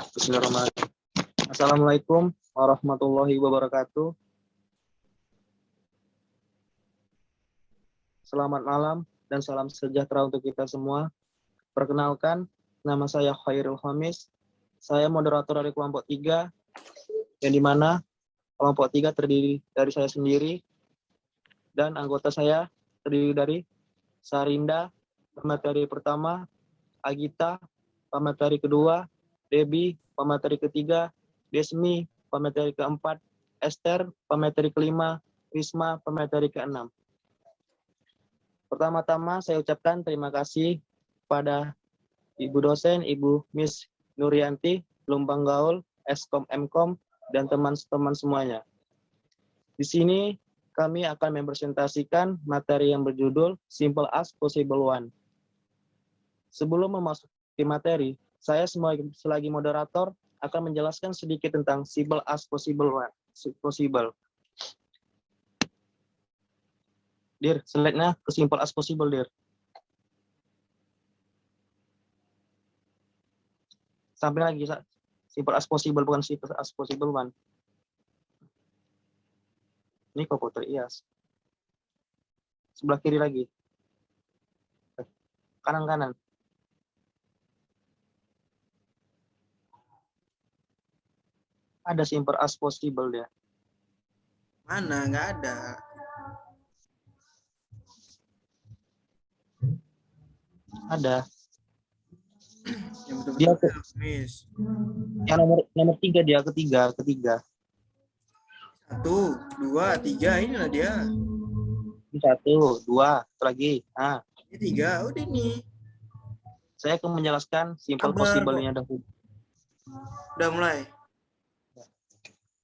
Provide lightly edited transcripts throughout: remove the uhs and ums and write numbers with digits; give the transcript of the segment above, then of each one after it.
Bismillahirrahmanirrahim. Assalamualaikum warahmatullahi wabarakatuh. Selamat malam dan salam sejahtera untuk kita semua. Perkenalkan, nama saya Khairul Khamis. Saya moderator dari kelompok 3, yang dimana kelompok 3 terdiri dari saya sendiri, dan anggota saya terdiri dari Sarinda, pemateri pertama, Agita, pemateri kedua, Debbie, pemateri ketiga, Desmi, pemateri keempat, Esther, pemateri kelima, Risma, pemateri keenam. Pertama-tama saya ucapkan terima kasih pada Ibu dosen, Ibu Miss Nurianti, Lumbang Gaul, Eskom Mkom, dan teman-teman semuanya. Di sini kami akan mempresentasikan materi yang berjudul Simple as Possible One. Sebelum memasuki materi, saya selagi moderator akan menjelaskan sedikit tentang Simple as Possible One. Dir, slide-nya ke Simple as Possible, Dir. Sampai lagi, Simple as Possible, bukan Simple as Possible One. Ini komputer IAS. Sebelah kiri lagi. Kanan-kanan. Ada Simple as Possible dia. Mana? Nggak ada. Ada. Yang Dia betul-betul Miss. yang nomor 3 dia, ketiga. 1, 2, 3, inilah dia. 1, 2, lagi. Nah, Ini 3, udah nih. saya akan menjelaskan Simple Possible-nya dahulu. Udah mulai.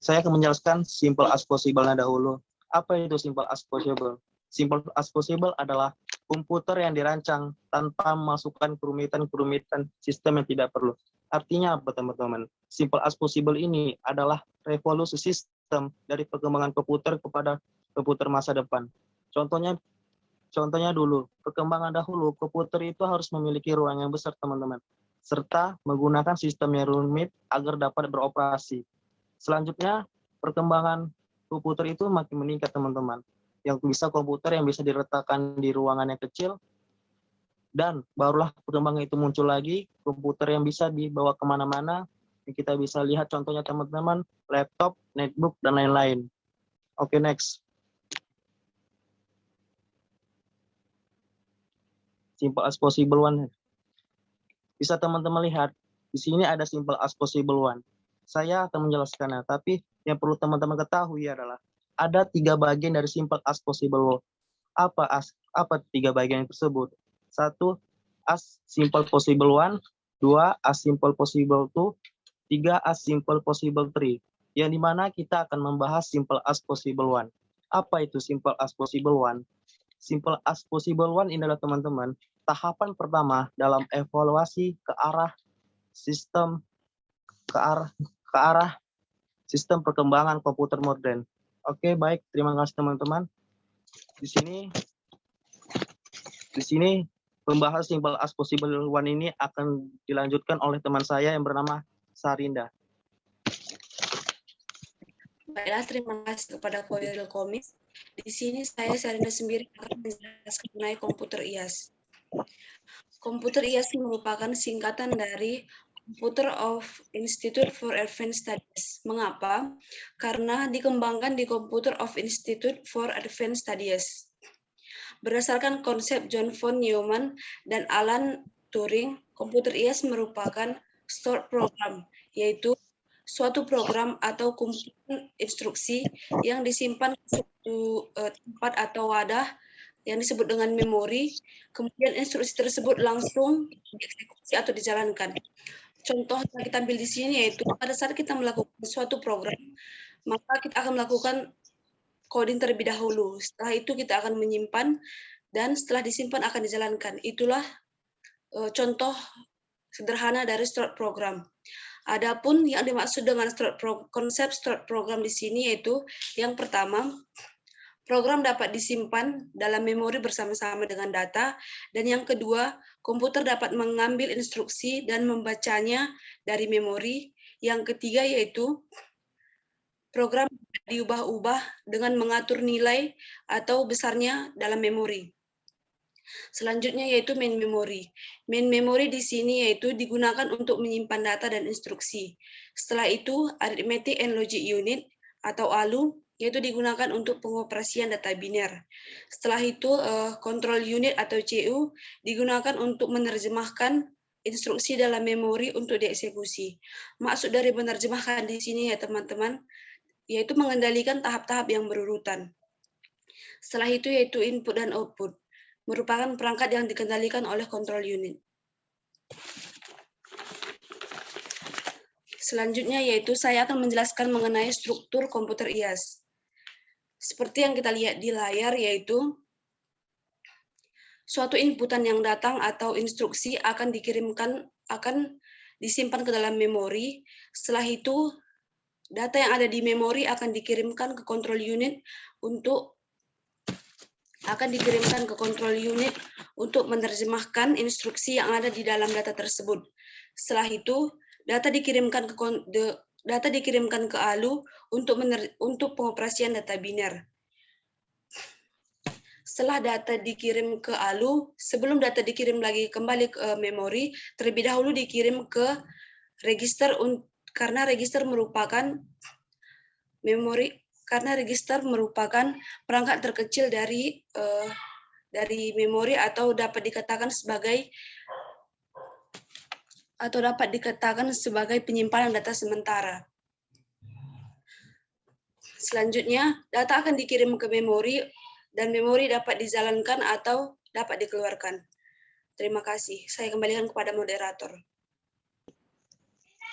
Saya akan menjelaskan Simple as Possible-nya dahulu. Apa itu Simple as Possible? Simple as Possible adalah komputer yang dirancang tanpa memasukkan kerumitan-kerumitan sistem yang tidak perlu. Artinya apa, teman-teman? Simple as Possible ini adalah revolusi sistem dari perkembangan komputer kepada komputer masa depan. Contohnya dulu, perkembangan dahulu, komputer itu harus memiliki ruang yang besar, teman-teman, serta menggunakan sistem yang rumit agar dapat beroperasi. Selanjutnya, perkembangan komputer itu makin meningkat, teman-teman. Yang bisa komputer yang bisa diletakkan di ruangan yang kecil, dan barulah perkembangan itu muncul lagi, komputer yang bisa dibawa kemana-mana. Kita bisa lihat contohnya, teman-teman, laptop, netbook, dan lain-lain. Oke, next. Simple as Possible One. Bisa teman-teman lihat, di sini ada Simple as Possible One. Saya akan menjelaskannya, tapi yang perlu teman-teman ketahui adalah ada 3 bagian dari Simple as Possible One. Apa 3 bagian tersebut? 1, as Simple Possible One. 2, as Simple Possible Two. 3, as Simple Possible Three. Yang dimana kita akan membahas Simple as Possible One. Apa itu Simple as Possible One? Simple as Possible One ini adalah, teman-teman, tahapan pertama dalam evaluasi ke arah sistem sistem perkembangan komputer modern. Oke, baik, terima kasih teman-teman. Di sini pembahasan Simple as Possible One ini akan dilanjutkan oleh teman saya yang bernama Sarinda. Baiklah, terima kasih kepada Khairul Khamis. Di sini saya Sarinda sendiri akan menjelaskan mengenai komputer IAS. Komputer IAS merupakan singkatan dari Computer of Institute for Advanced Studies. Mengapa? Karena dikembangkan di Computer of Institute for Advanced Studies. Berdasarkan konsep John von Neumann dan Alan Turing, komputer IAS merupakan stored program, yaitu suatu program atau kumpulan instruksi yang disimpan ke suatu tempat atau wadah yang disebut dengan memori, kemudian instruksi tersebut langsung dieksekusi atau dijalankan. Contoh yang kita ambil di sini yaitu pada saat kita melakukan suatu program, maka kita akan melakukan coding terlebih dahulu. Setelah itu kita akan menyimpan, dan setelah disimpan akan dijalankan. Itulah contoh sederhana dari stored program. Adapun yang dimaksud dengan konsep stored program di sini yaitu yang pertama, program dapat disimpan dalam memori bersama-sama dengan data, dan yang kedua, komputer dapat mengambil instruksi dan membacanya dari memori, Yang ketiga yaitu program diubah-ubah dengan mengatur nilai atau besarnya dalam memori. Selanjutnya yaitu main memory. Main memory di sini yaitu digunakan untuk menyimpan data dan instruksi. Setelah itu arithmetic and logic unit atau ALU yaitu digunakan untuk pengoperasian data biner. Setelah itu control unit atau CU digunakan untuk menerjemahkan instruksi dalam memori untuk dieksekusi. Maksud dari menerjemahkan di sini ya teman-teman, yaitu mengendalikan tahap-tahap yang berurutan. Setelah itu yaitu input dan output, merupakan perangkat yang dikendalikan oleh control unit. Selanjutnya yaitu saya akan menjelaskan mengenai struktur komputer IAS. Seperti yang kita lihat di layar yaitu suatu inputan yang datang atau instruksi akan disimpan ke dalam memori. Setelah itu data yang ada di memori akan dikirimkan ke control unit untuk menerjemahkan instruksi yang ada di dalam data tersebut. Setelah itu, data dikirimkan ke ALU untuk pengoperasian data biner. Setelah data dikirim ke ALU, sebelum data dikirim lagi kembali ke memori, terlebih dahulu dikirim ke register karena register merupakan perangkat terkecil dari memori atau dapat dikatakan sebagai penyimpanan data sementara. Selanjutnya, data akan dikirim ke memori dan memori dapat dijalankan atau dapat dikeluarkan. Terima kasih. Saya kembalikan kepada moderator.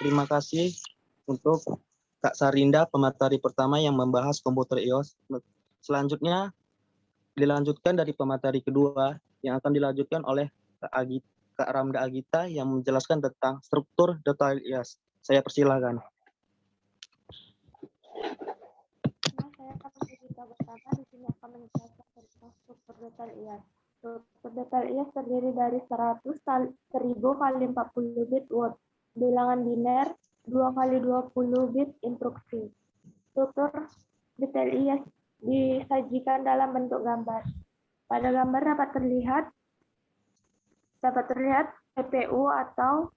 Terima kasih untuk Kak Sarinda, pemateri pertama yang membahas komputer IOS. Selanjutnya dilanjutkan dari pemateri kedua yang akan dilanjutkan oleh Kak Ramda Agita yang menjelaskan tentang struktur data IOS. Saya persilakan. Saya akan bercerita bersama di sini akan menjelaskan tentang struktur data IAS. Struktur data IAS terdiri dari 1000 kali 40 bit word, bilangan biner, 2 kali 20 bit instruksi. Struktur detail IAS disajikan dalam bentuk gambar. Pada gambar dapat terlihat CPU atau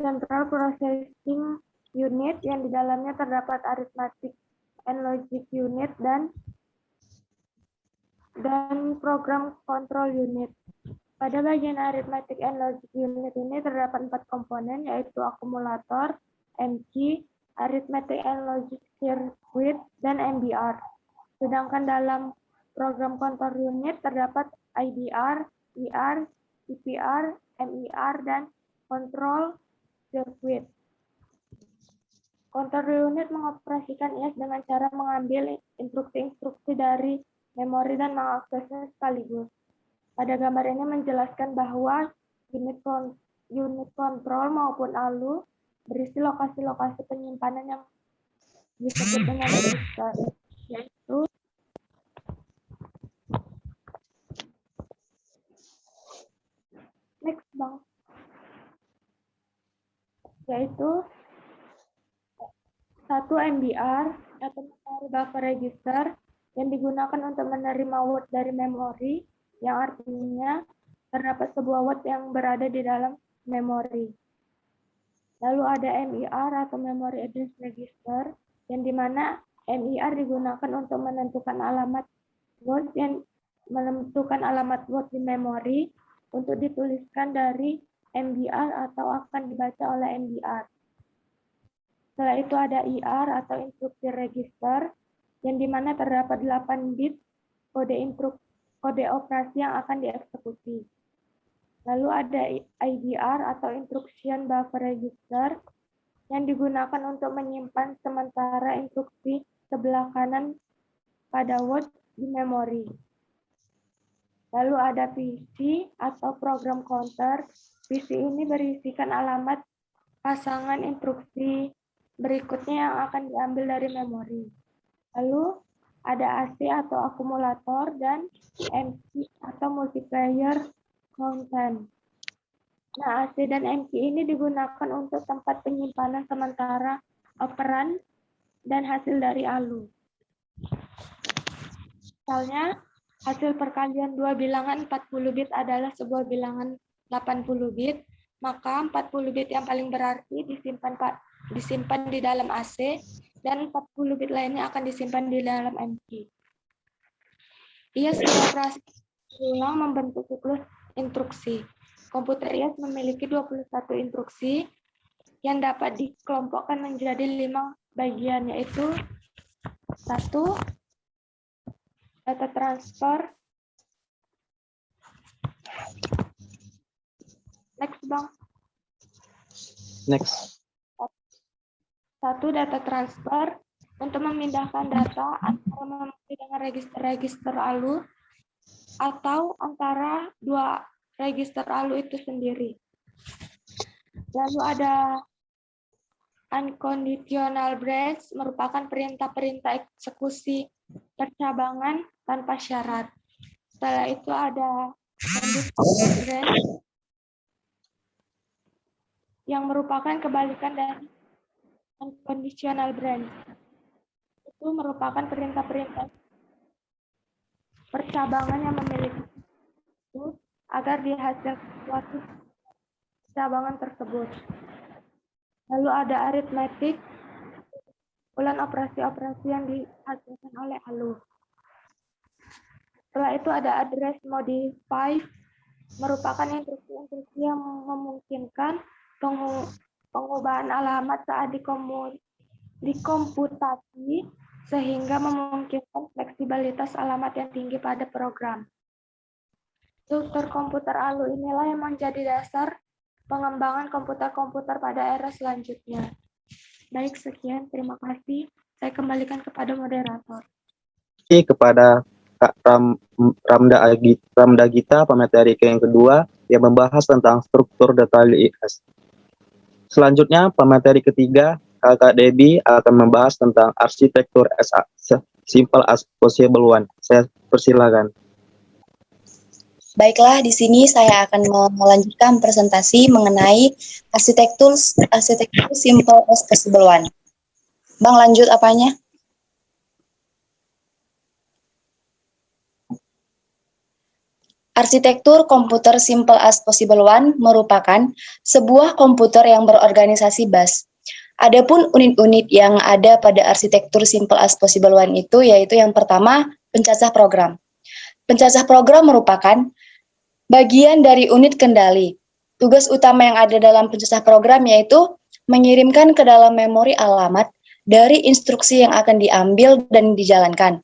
Central Processing Unit yang di dalamnya terdapat arithmetic and logic unit dan program control unit. Pada bagian arithmetic and logic unit ini terdapat 4 komponen yaitu akumulator, MC, arithmetic and logic circuit, dan MBR. Sedangkan dalam program control unit terdapat IDR, IR, CPR, MIR, dan control circuit. Control unit mengoperasikan IAS dengan cara mengambil instruksi-instruksi dari memori dan mengaksesnya sekaligus. Pada gambar ini menjelaskan bahwa unit kontrol maupun ALU berisi lokasi-lokasi penyimpanan yang disebut dengan register, yaitu satu MBR atau memory buffer register yang digunakan untuk menerima word dari memori, yang artinya terdapat sebuah word yang berada di dalam memori. Lalu ada MIR atau memory address register, yang dimana MIR digunakan untuk menentukan alamat word di memori untuk dituliskan dari MBR atau akan dibaca oleh MBR. Setelah itu ada IR atau instruksi register, yang dimana terdapat 8 bit kode operasi yang akan dieksekusi. Lalu ada IBR atau instruction buffer register, yang digunakan untuk menyimpan sementara instruksi sebelah kanan pada word di memori. Lalu ada PC atau program counter. PC ini berisikan alamat pasangan instruksi berikutnya yang akan diambil dari memori. Lalu ada AC atau akumulator dan MC atau multiplayer content. Nah, AC dan MC ini digunakan untuk tempat penyimpanan sementara operan dan hasil dari ALU. Misalnya, hasil perkalian dua bilangan 40 bit adalah sebuah bilangan 80 bit, maka 40 bit yang paling berarti disimpan di dalam AC, dan 40 bit lainnya akan disimpan di dalam MC. IAS beroperasi ulang membentuk siklus instruksi. Komputer IAS memiliki 21 instruksi yang dapat dikelompokkan menjadi 5 bagian, yaitu 1. Data transfer. Next, Bang. Next. 1. Data transfer. Untuk memindahkan data antara memori dengan register-register ALU atau antara dua register ALU itu sendiri. Lalu ada unconditional branch, merupakan perintah-perintah eksekusi percabangan tanpa syarat. Setelah itu ada conditional branch yang merupakan kebalikan dari unconditional branch. Itu merupakan perintah-perintah percabangan yang memiliki itu agar dihasilkan suatu percabangan tersebut. Lalu ada arithmetic, ulang operasi-operasi yang dihasilkan oleh ALU. Setelah itu ada address modify, merupakan instruksi-instruksi yang memungkinkan pengubahan alamat saat dikomputasi sehingga memungkinkan fleksibilitas alamat yang tinggi pada program. Struktur komputer ALU inilah yang menjadi dasar pengembangan komputer-komputer pada era selanjutnya. Baik, sekian. Terima kasih. Saya kembalikan kepada moderator. Oke, kepada Kak Ramda Gita, pemateri yang kedua, yang membahas tentang struktur data IAS. Selanjutnya, pemateri ketiga, Kakak Debbie akan membahas tentang arsitektur SA, simple as possible one. Saya persilakan. Baiklah, di sini saya akan melanjutkan presentasi mengenai arsitektur simple as possible one. Bang, lanjut apanya? Arsitektur komputer simple as possible one merupakan sebuah komputer yang berorganisasi bus. Adapun unit-unit yang ada pada arsitektur simple as possible one itu yaitu yang pertama, pencacah program. Pencacah program merupakan bagian dari unit kendali. Tugas utama yang ada dalam pencacah program yaitu mengirimkan ke dalam memori alamat dari instruksi yang akan diambil dan dijalankan.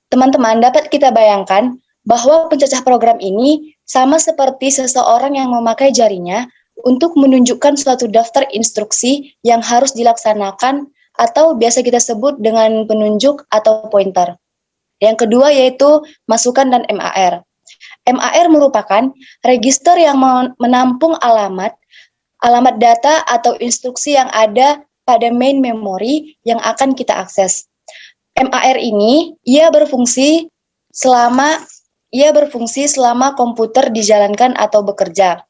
Teman-teman, dapat kita bayangkan bahwa pencacah program ini sama seperti seseorang yang memakai jarinya untuk menunjukkan suatu daftar instruksi yang harus dilaksanakan atau biasa kita sebut dengan penunjuk atau pointer. Yang kedua yaitu masukan dan MAR. MAR merupakan register yang menampung alamat data atau instruksi yang ada pada main memory yang akan kita akses. MAR ini ia berfungsi selama komputer dijalankan atau bekerja.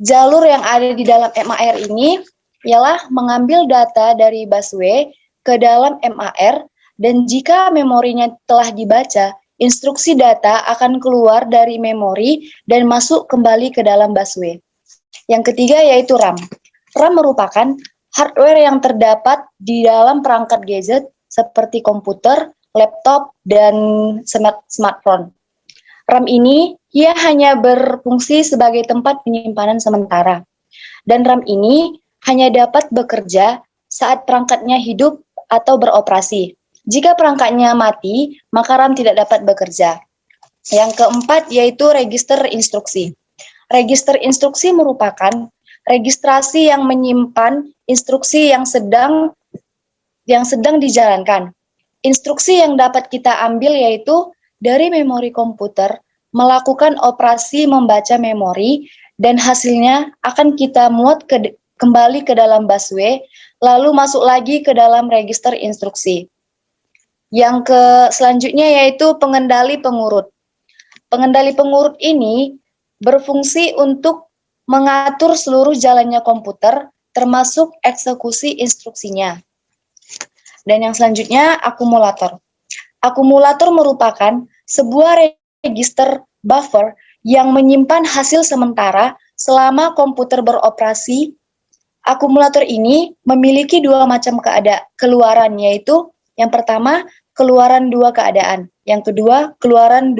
Jalur yang ada di dalam MAR ini ialah mengambil data dari busway ke dalam MAR, dan jika memorinya telah dibaca, instruksi data akan keluar dari memori dan masuk kembali ke dalam busway. Yang ketiga yaitu RAM. RAM merupakan hardware yang terdapat di dalam perangkat gadget seperti komputer, laptop, dan smartphone. RAM ini ia hanya berfungsi sebagai tempat penyimpanan sementara. Dan RAM ini hanya dapat bekerja saat perangkatnya hidup atau beroperasi. Jika perangkatnya mati, maka RAM tidak dapat bekerja. Yang keempat yaitu register instruksi. Register instruksi merupakan registrasi yang menyimpan instruksi yang sedang dijalankan. Instruksi yang dapat kita ambil yaitu dari memori komputer, melakukan operasi membaca memori, dan hasilnya akan kita muat kembali ke dalam busway, lalu masuk lagi ke dalam register instruksi. Yang selanjutnya yaitu pengendali pengurut. Pengendali pengurut ini berfungsi untuk mengatur seluruh jalannya komputer, termasuk eksekusi instruksinya. Dan yang selanjutnya, akumulator. Akumulator merupakan sebuah register buffer yang menyimpan hasil sementara selama komputer beroperasi. Akumulator ini memiliki dua macam keluaran, yaitu yang pertama, keluaran dua keadaan. Yang kedua, keluaran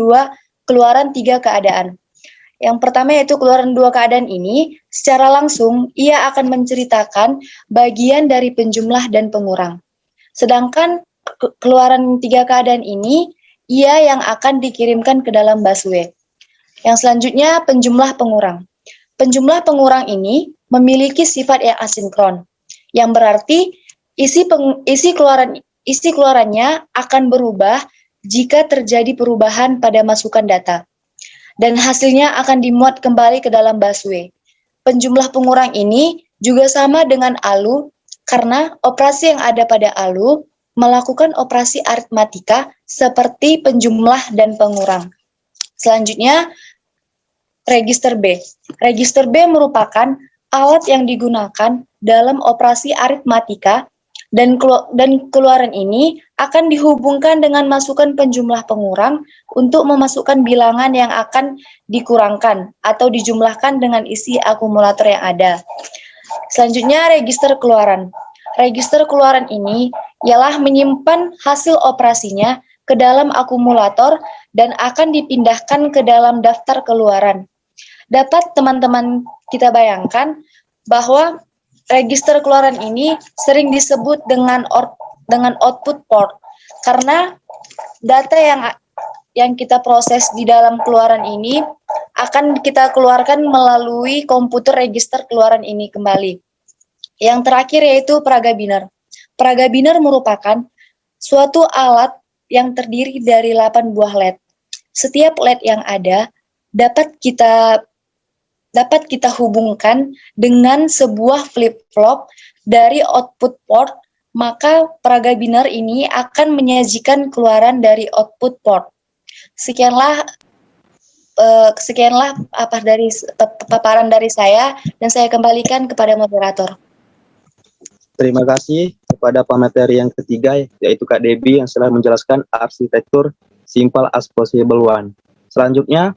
tiga keadaan. Yang pertama yaitu keluaran dua keadaan ini, secara langsung ia akan menceritakan bagian dari penjumlah dan pengurang. Sedangkan keluaran tiga keadaan ini, ia yang akan dikirimkan ke dalam busway. Yang selanjutnya, penjumlah pengurang. Penjumlah pengurang ini memiliki sifat yang asinkron, yang berarti isi keluarannya akan berubah jika terjadi perubahan pada masukan data, dan hasilnya akan dimuat kembali ke dalam busway. Penjumlah pengurang ini juga sama dengan ALU, karena operasi yang ada pada ALU melakukan operasi aritmatika seperti penjumlah dan pengurang. Selanjutnya, register B. Register B merupakan alat yang digunakan dalam operasi aritmatika, dan keluaran ini akan dihubungkan dengan masukan penjumlah pengurang untuk memasukkan bilangan yang akan dikurangkan atau dijumlahkan dengan isi akumulator yang ada. Selanjutnya, register keluaran. Register keluaran ini ialah menyimpan hasil operasinya ke dalam akumulator dan akan dipindahkan ke dalam daftar keluaran. Dapat teman-teman kita bayangkan bahwa register keluaran ini sering disebut dengan output port, karena data yang kita proses di dalam keluaran ini akan kita keluarkan melalui komputer register keluaran ini kembali. Yang terakhir yaitu Praga-Biner. Praga-Biner merupakan suatu alat yang terdiri dari 8 buah LED. Setiap LED yang ada dapat kita hubungkan dengan sebuah flip-flop dari output port, maka Praga-Biner ini akan menyajikan keluaran dari output port. Sekianlah paparan dari saya, dan saya kembalikan kepada moderator. Terima kasih kepada pemateri yang ketiga, yaitu Kak Debbie yang telah menjelaskan arsitektur Simple as Possible One. Selanjutnya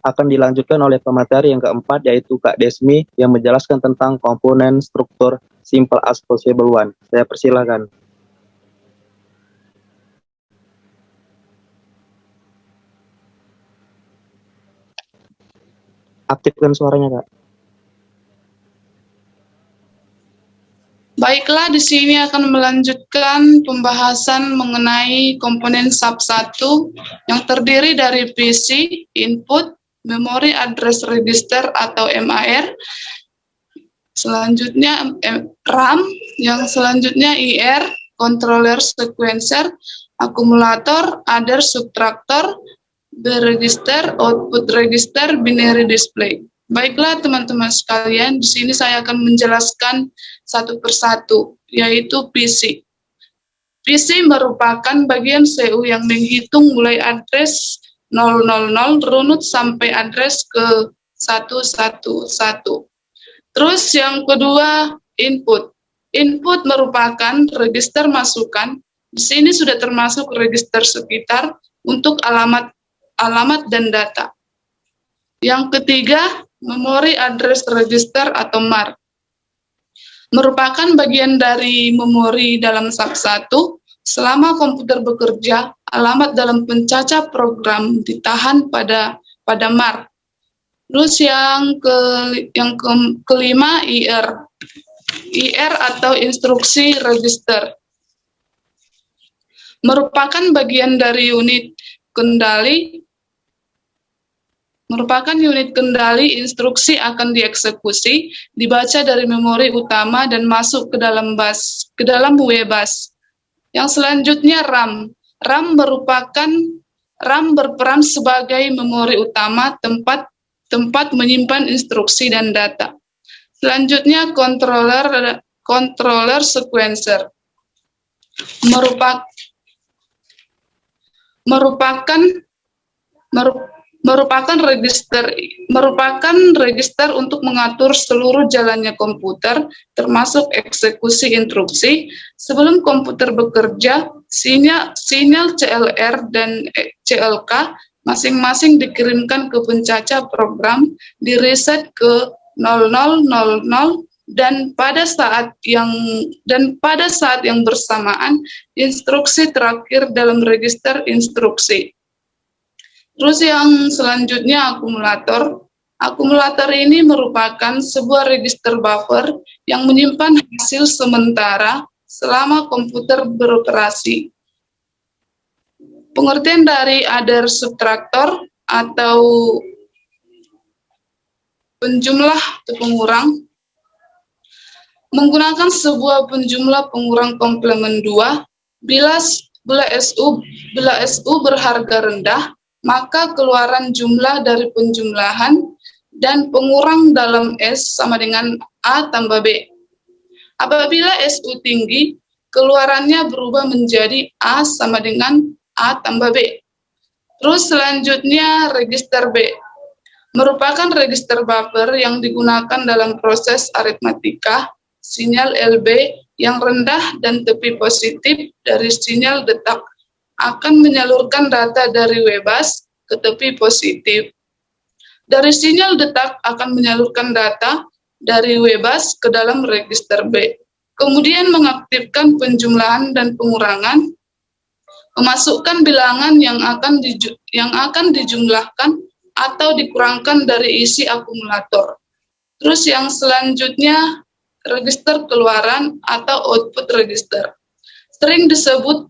akan dilanjutkan oleh pemateri yang keempat, yaitu Kak Desmi yang menjelaskan tentang komponen struktur Simple as Possible One. Saya persilakan. Aktifkan suaranya, Kak. Baiklah, di sini akan melanjutkan pembahasan mengenai komponen sub 1 yang terdiri dari PC, input, Memory Address Register atau MAR, selanjutnya RAM, yang selanjutnya IR, Controller Sequencer, Akumulator, Adder Subtractor, B-Register, Output Register, Binary Display. Baiklah teman-teman sekalian, di sini saya akan menjelaskan satu persatu, yaitu PC. PC merupakan bagian CU yang menghitung mulai address 000 runut sampai address ke 111. Terus yang kedua, input. Input merupakan register masukan. Di sini sudah termasuk register sekitar untuk alamat dan data. Yang ketiga, Memory Address Register atau MAR. Merupakan bagian dari memori dalam sub 1. Selama komputer bekerja, alamat dalam pencacah program ditahan pada MAR. Terus yang kelima, IR. IR atau instruksi register. Merupakan bagian dari unit kendali. Merupakan unit kendali instruksi akan dieksekusi, dibaca dari memori utama dan masuk ke dalam WBus. Yang selanjutnya RAM. RAM berperan sebagai memori utama, tempat menyimpan instruksi dan data. Selanjutnya controller sequencer. merupakan register untuk mengatur seluruh jalannya komputer, termasuk eksekusi instruksi. Sebelum komputer bekerja, sinyal CLR dan CLK masing-masing dikirimkan ke pencacah program, direset ke 0000 dan pada saat yang bersamaan instruksi terakhir dalam register instruksi. Terus yang selanjutnya akumulator. Akumulator ini merupakan sebuah register buffer yang menyimpan hasil sementara selama komputer beroperasi. Pengertian dari adder subtractor atau penjumlah atau pengurang menggunakan sebuah penjumlah pengurang komplement 2 bila SU berharga rendah, maka keluaran jumlah dari penjumlahan dan pengurang dalam S sama dengan A tambah B. Apabila SU tinggi, keluarannya berubah menjadi A sama dengan A tambah B. Terus selanjutnya register B. Merupakan register buffer yang digunakan dalam proses aritmatika. Sinyal LB yang rendah dan tepi positif dari sinyal detak akan menyalurkan data dari W-bus ke tepi positif. Dari sinyal detak akan menyalurkan data dari W-bus ke dalam register B. Kemudian mengaktifkan penjumlahan dan pengurangan, memasukkan bilangan yang akan dijumlahkan atau dikurangkan dari isi akumulator. Terus yang selanjutnya register keluaran atau output register. Sering disebut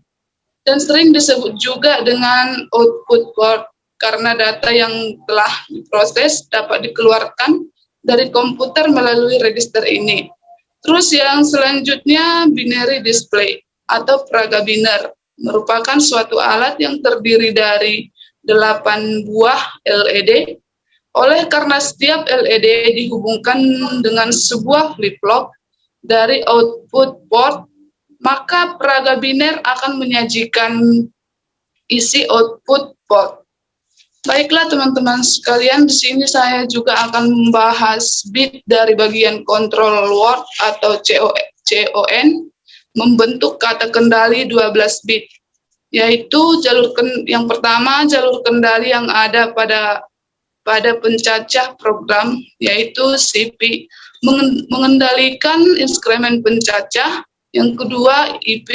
juga dengan output port karena data yang telah diproses dapat dikeluarkan dari komputer melalui register ini. Terus yang selanjutnya binary display atau peraga biner merupakan suatu alat yang terdiri dari 8 buah LED. Oleh karena setiap LED dihubungkan dengan sebuah flip-flop dari output port, maka peraga biner akan menyajikan isi output port. Baiklah teman-teman sekalian, di sini saya juga akan membahas bit dari bagian control word atau CON, membentuk kata kendali 12 bit, yaitu yang pertama jalur kendali yang ada pada pencacah program, yaitu CP, mengendalikan inskremen pencacah. Yang kedua, EP,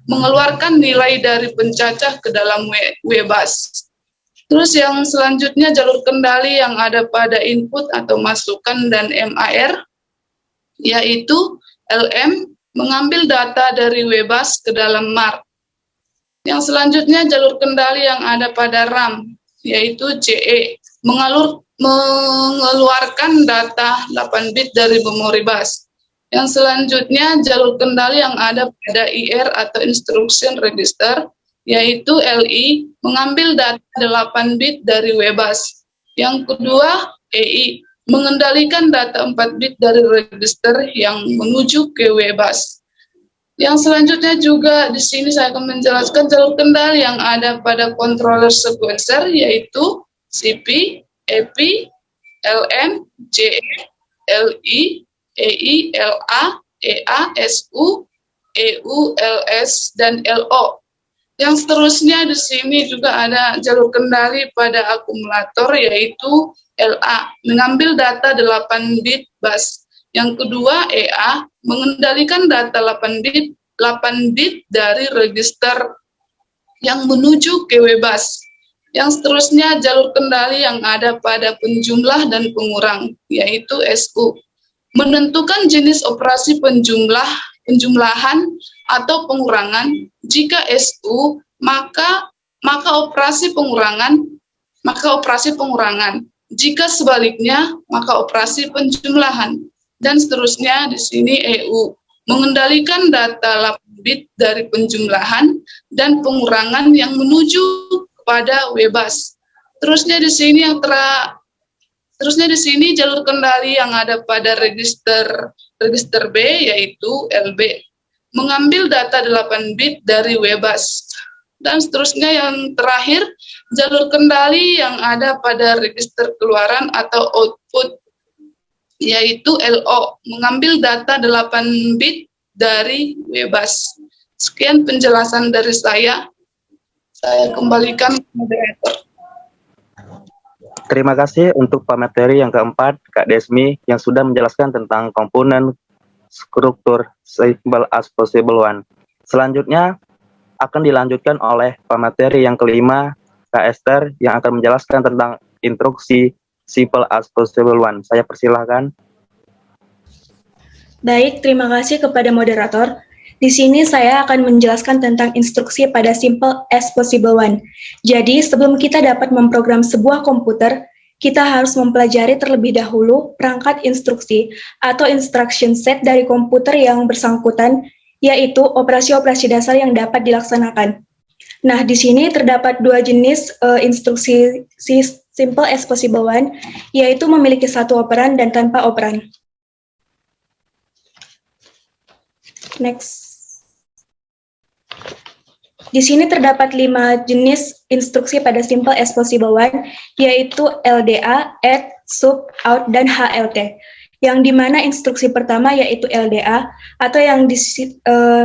mengeluarkan nilai dari pencacah ke dalam W-bus. Terus yang selanjutnya jalur kendali yang ada pada input atau masukan dan MAR, yaitu LM, mengambil data dari W-bus ke dalam MAR. Yang selanjutnya jalur kendali yang ada pada RAM, yaitu CE, mengeluarkan data 8 bit dari memori bus. Yang selanjutnya jalur kendali yang ada pada IR atau instruction register, yaitu LI, mengambil data 8 bit dari W-bus. Yang kedua, EI, mengendalikan data 4 bit dari register yang menuju ke W-bus. Yang selanjutnya juga di sini saya akan menjelaskan jalur kendali yang ada pada controller sequencer, yaitu CP, EP, LM, JE, LI, EI, LA, EA, SU, EU, LS, dan LO. Yang seterusnya di sini juga ada jalur kendali pada akumulator, yaitu LA, mengambil data 8 bit bus. Yang kedua, EA, mengendalikan data 8 bit dari register yang menuju ke W-bus. Yang seterusnya jalur kendali yang ada pada penjumlah dan pengurang, yaitu SU. Menentukan jenis operasi penjumlahan atau pengurangan. Jika SU, maka operasi pengurangan. Jika sebaliknya, maka operasi penjumlahan. Dan seterusnya di sini EU, mengendalikan data 8 bit dari penjumlahan dan pengurangan yang menuju kepada W-bus. Terusnya di sini jalur kendali yang ada pada register B, yaitu LB, mengambil data 8 bit dari W-bus. Dan seterusnya yang terakhir, jalur kendali yang ada pada register keluaran atau output, yaitu LO, mengambil data 8 bit dari WBUS. Sekian penjelasan dari saya. Saya kembalikan ke moderator. Terima kasih untuk pemateri yang keempat, Kak Desmi, yang sudah menjelaskan tentang komponen struktur simple as possible one. Selanjutnya akan dilanjutkan oleh pemateri yang kelima, Kak Esther, yang akan menjelaskan tentang instruksi simple as possible one. Saya persilahkan. Baik, terima kasih kepada moderator. Di sini saya akan menjelaskan tentang instruksi pada simple as possible one. Jadi, sebelum kita dapat memprogram sebuah komputer, kita harus mempelajari terlebih dahulu perangkat instruksi atau instruction set dari komputer yang bersangkutan, yaitu operasi-operasi dasar yang dapat dilaksanakan. Nah, di sini terdapat dua jenis instruksi simple as possible one, yaitu memiliki satu operan dan tanpa operan. Next. Di sini terdapat 5 jenis instruksi pada simple as possible one, yaitu LDA, add, sub, out, dan HLT. Yang dimana instruksi pertama yaitu LDA, atau yang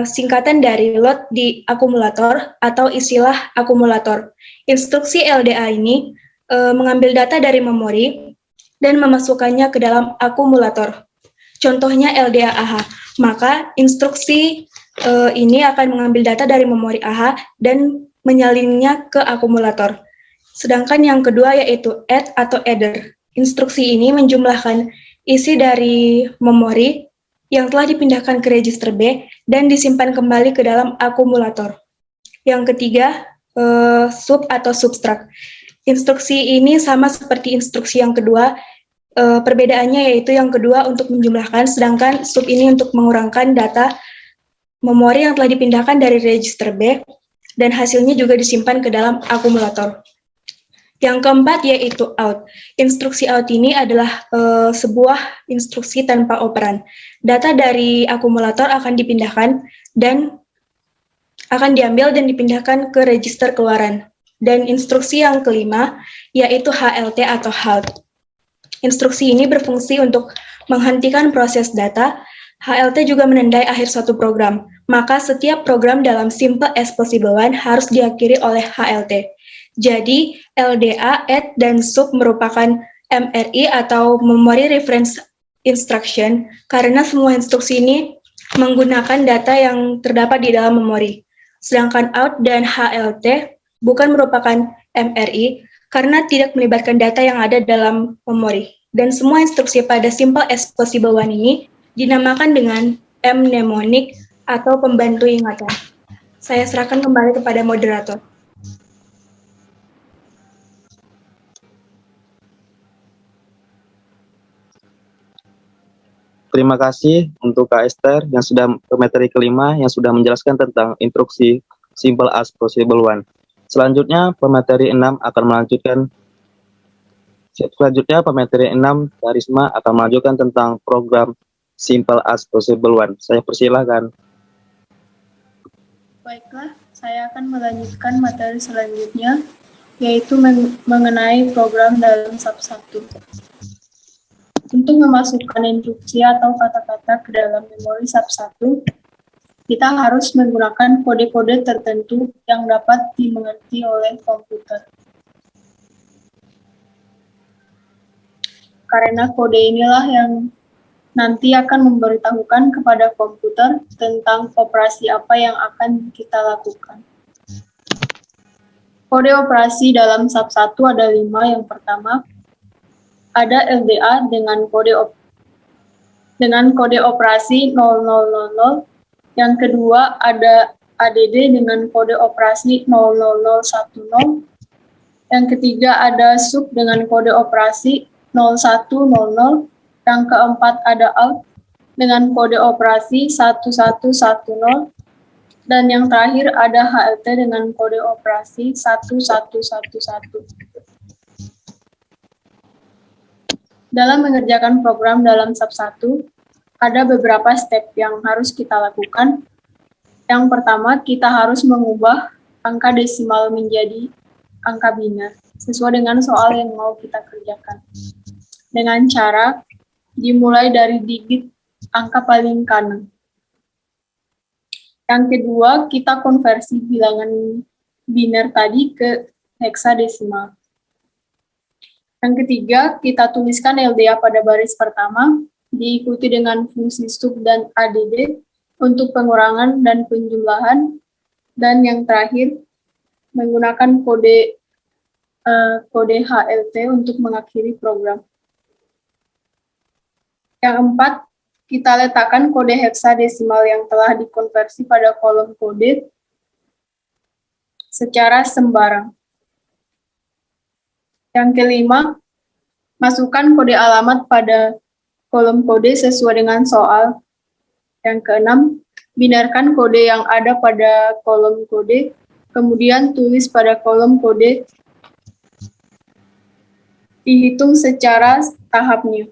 singkatan dari load di akumulator atau istilah akumulator. Instruksi LDA ini mengambil data dari memori dan memasukkannya ke dalam akumulator. Contohnya LDA AH. Maka instruksi ini akan mengambil data dari memori AH dan menyalinnya ke akumulator. Sedangkan yang kedua yaitu add atau adder. Instruksi ini menjumlahkan isi dari memori yang telah dipindahkan ke register B dan disimpan kembali ke dalam akumulator. Yang ketiga, sub atau subtract. Instruksi ini sama seperti instruksi yang kedua, perbedaannya yaitu yang kedua untuk menjumlahkan, sedangkan sub ini untuk mengurangkan data memori yang telah dipindahkan dari register B, dan hasilnya juga disimpan ke dalam akumulator. Yang keempat yaitu out. Instruksi out ini adalah sebuah instruksi tanpa operan. Data dari akumulator akan dipindahkan dan akan diambil dan dipindahkan ke register keluaran. Dan instruksi yang kelima yaitu HLT atau halt. Instruksi ini berfungsi untuk menghentikan proses data. HLT juga menandai akhir suatu program, maka setiap program dalam simple as possible one harus diakhiri oleh HLT. Jadi, LDA, add, dan sub merupakan MRI atau Memory Reference Instruction, karena semua instruksi ini menggunakan data yang terdapat di dalam memori. Sedangkan out dan HLT bukan merupakan MRI, karena tidak melibatkan data yang ada dalam memori. Dan semua instruksi pada simple as possible one ini dinamakan dengan mnemonic atau pembantu ingatan. Saya serahkan kembali kepada moderator. Terima kasih untuk Kak Esther yang sudah materi kelima yang sudah menjelaskan tentang instruksi simple as possible one. Selanjutnya pemateri 6 akan melanjutkan. Selanjutnya pemateri 6 Karisma akan melanjutkan tentang program simple as possible one. Saya persilahkan. Baiklah, saya akan melanjutkan materi selanjutnya, yaitu mengenai program dalam SAP 1. Untuk memasukkan instruksi atau kata-kata ke dalam memori SAP 1, kita harus menggunakan kode-kode tertentu yang dapat dimengerti oleh komputer. Karena kode inilah yang nanti akan memberitahukan kepada komputer tentang operasi apa yang akan kita lakukan. Kode operasi dalam SAP 1 ada 5. Yang pertama, ada LDA dengan kode operasi 0000. Yang kedua, ada ADD dengan kode operasi 00010. Yang ketiga, ada sub dengan kode operasi 0100. Yang keempat ada out dengan kode operasi 1110. Dan yang terakhir ada HLT dengan kode operasi 1111. Dalam mengerjakan program dalam SAP 1, ada beberapa step yang harus kita lakukan. Yang pertama, kita harus mengubah angka desimal menjadi angka biner sesuai dengan soal yang mau kita kerjakan. Dengan cara dimulai dari digit angka paling kanan. Yang kedua, kita konversi bilangan biner tadi ke heksadesimal. Yang ketiga, kita tuliskan LDA pada baris pertama, diikuti dengan fungsi sub dan ADD untuk pengurangan dan penjumlahan, dan yang terakhir, menggunakan kode HLT untuk mengakhiri program. Yang keempat, kita letakkan kode heksadesimal yang telah dikonversi pada kolom kode secara sembarang. Yang kelima, masukkan kode alamat pada kolom kode sesuai dengan soal. Yang keenam, binarkan kode yang ada pada kolom kode, kemudian tulis pada kolom kode, dihitung secara tahapnya.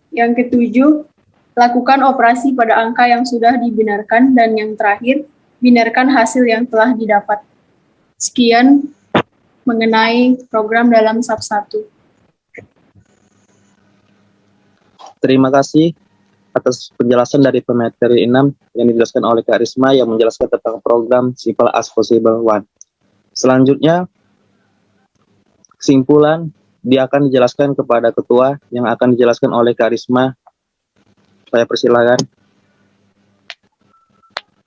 Yang ketujuh, lakukan operasi pada angka yang sudah dibinarkan, dan yang terakhir, binarkan hasil yang telah didapat. Sekian mengenai program dalam SAP 1. Terima kasih atas penjelasan dari pemateri 6 yang dijelaskan oleh Kak Risma yang menjelaskan tentang program Simple as Possible 1. Selanjutnya, kesimpulan dia akan dijelaskan kepada ketua yang akan dijelaskan oleh Kak Risma. Saya persilakan.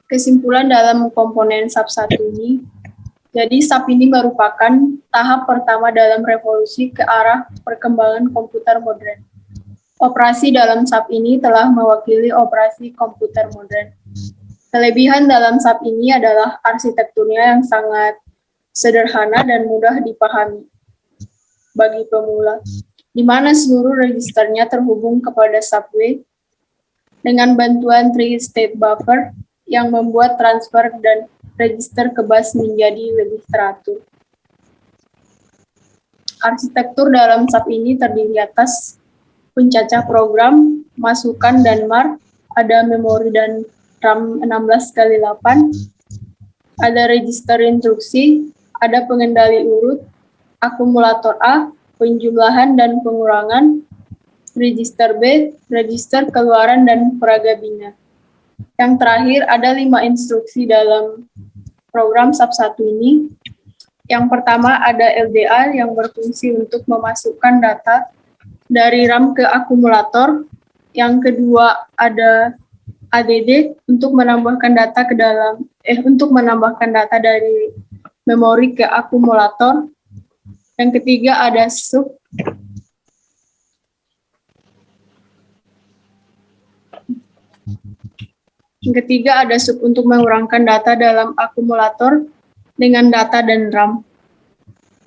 Kesimpulan dalam komponen SAP 1 ini, jadi SAP ini merupakan tahap pertama dalam revolusi ke arah perkembangan komputer modern. Operasi dalam SAP ini telah mewakili operasi komputer modern. Kelebihan dalam SAP ini adalah arsitekturnya yang sangat sederhana dan mudah dipahami bagi pemula, di mana seluruh registernya terhubung kepada subway dengan bantuan three-state buffer yang membuat transfer dan register ke bus menjadi lebih teratur. Arsitektur dalam SAP ini terdiri atas pencacah program, masukan dan MAR, ada memori dan RAM 16x8, ada register instruksi, ada pengendali urut, akumulator A, penjumlahan dan pengurangan, register B, register keluaran dan peraga biner. Yang terakhir, ada 5 instruksi dalam program SAP 1 ini. Yang pertama ada LDA yang berfungsi untuk memasukkan data dari RAM ke akumulator. Yang kedua ada ADD untuk menambahkan data dari memori ke akumulator. Yang ketiga ada sub. Yang ketiga ada sub untuk mengurangkan data dalam akumulator dengan data dan RAM.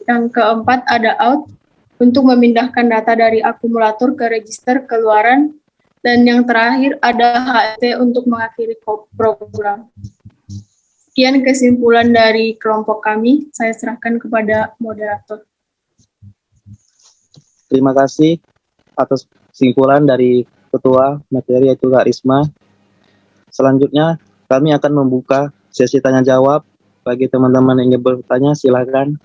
Yang keempat ada out untuk memindahkan data dari akumulator ke register keluaran. Dan yang terakhir ada HLT untuk mengakhiri program. Sekian kesimpulan dari kelompok kami. Saya serahkan kepada moderator. Terima kasih atas kesimpulan dari ketua materi yaitu Kak Risma. Selanjutnya kami akan membuka sesi tanya jawab. Bagi teman-teman yang ingin bertanya silakan